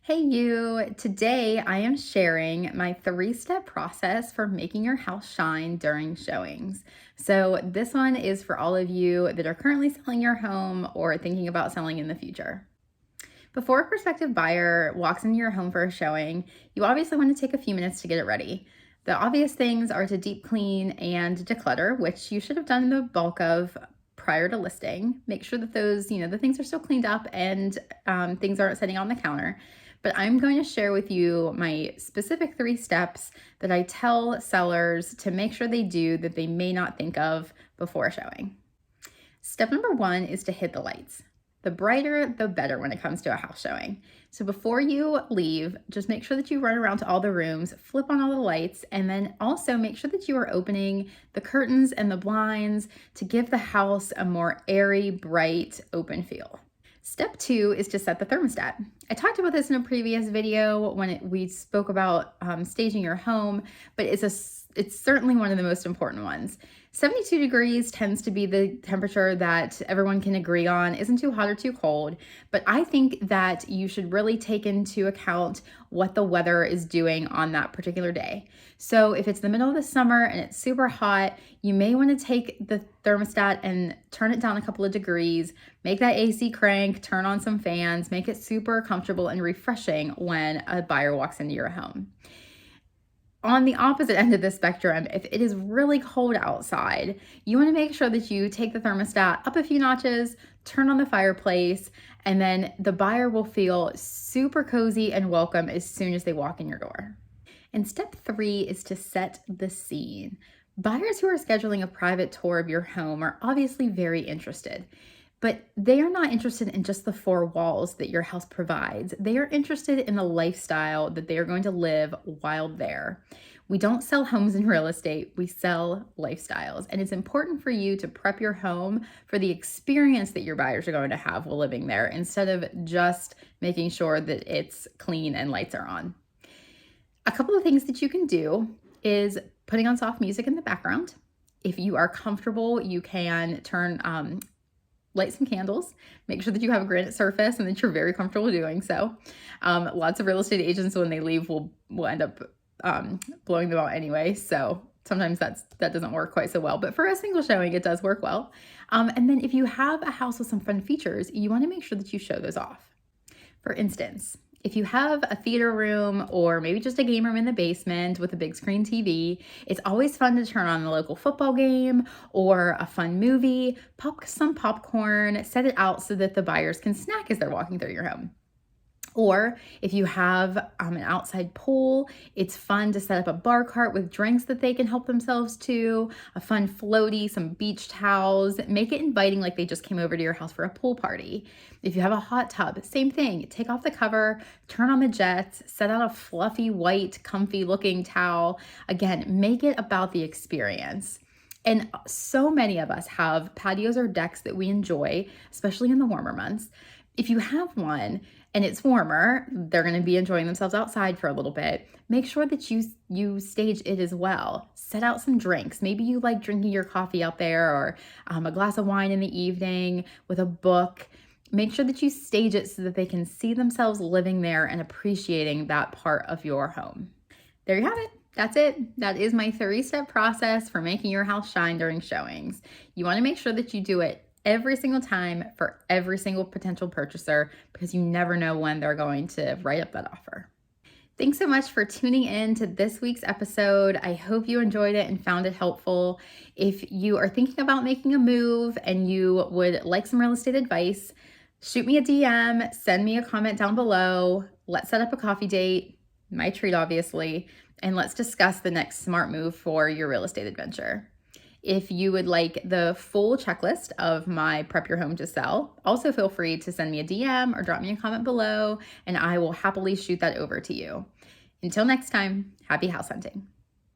Hey you! Today I am sharing my 3-step process for making your house shine during showings. So this one is for all of you that are currently selling your home or thinking about selling in the future. Before a prospective buyer walks into your home for a showing, you obviously want to take a few minutes to get it ready. The obvious things are to deep clean and declutter, which you should have done the bulk of prior to listing. Make sure that those, the things are still cleaned up and things aren't sitting on the counter. But I'm going to share with you my specific 3 steps that I tell sellers to make sure they do that they may not think of before showing. Step number 1 is to hit the lights. The brighter, the better when it comes to a house showing. So before you leave, just make sure that you run around to all the rooms, flip on all the lights, and then also make sure that you are opening the curtains and the blinds to give the house a more airy, bright, open feel. Step 2 is to set the thermostat. I talked about this in a previous video when we spoke about staging your home, but it's certainly one of the most important ones. 72 degrees tends to be the temperature that everyone can agree on. Isn't too hot or too cold, but I think that you should really take into account what the weather is doing on that particular day. So if it's the middle of the summer and it's super hot, you may want to take the thermostat and turn it down a couple of degrees, make that AC crank, turn on some fans, make it super comfortable and refreshing when a buyer walks into your home. On the opposite end of the spectrum, if it is really cold outside, you want to make sure that you take the thermostat up a few notches, turn on the fireplace, and then the buyer will feel super cozy and welcome as soon as they walk in your door. And step 3 is to set the scene. Buyers who are scheduling a private tour of your home are obviously very interested, but they are not interested in just the 4 walls that your house provides. They are interested in the lifestyle that they are going to live while there. We don't sell homes in real estate, we sell lifestyles. And it's important for you to prep your home for the experience that your buyers are going to have while living there, instead of just making sure that it's clean and lights are on. A couple of things that you can do is putting on soft music in the background. If you are comfortable, you can light some candles. Make sure that you have a granite surface and that you're very comfortable doing so. Lots of real estate agents, when they leave, will end up blowing them out anyway. So sometimes that doesn't work quite so well. But for a single showing, it does work well. And then if you have a house with some fun features, you want to make sure that you show those off. For instance, if you have a theater room or maybe just a game room in the basement with a big screen TV, it's always fun to turn on the local football game or a fun movie, pop some popcorn, set it out so that the buyers can snack as they're walking through your home. Or if you have an outside pool, it's fun to set up a bar cart with drinks that they can help themselves to, a fun floaty, some beach towels. Make it inviting, like they just came over to your house for a pool party. If you have a hot tub, same thing. Take off the cover, turn on the jets, set out a fluffy, white, comfy looking towel. Again, make it about the experience. And so many of us have patios or decks that we enjoy, especially in the warmer months. If you have one and it's warmer, they're going to be enjoying themselves outside for a little bit. Make sure that you stage it as well. Set out some drinks. Maybe you like drinking your coffee out there, or a glass of wine in the evening with a book. Make sure that you stage it so that they can see themselves living there and appreciating that part of your home. There you have it. That's it. That is my 3-step process for making your house shine during showings. You want to make sure that you do it every single time for every single potential purchaser, because you never know when they're going to write up that offer. Thanks so much for tuning in to this week's episode. I hope you enjoyed it and found it helpful. If you are thinking about making a move and you would like some real estate advice, shoot me a DM, send me a comment down below. Let's set up a coffee date, my treat obviously, and let's discuss the next smart move for your real estate adventure. If you would like the full checklist of my Prep Your Home to Sell, also feel free to send me a DM or drop me a comment below, and I will happily shoot that over to you. Until next time, happy house hunting.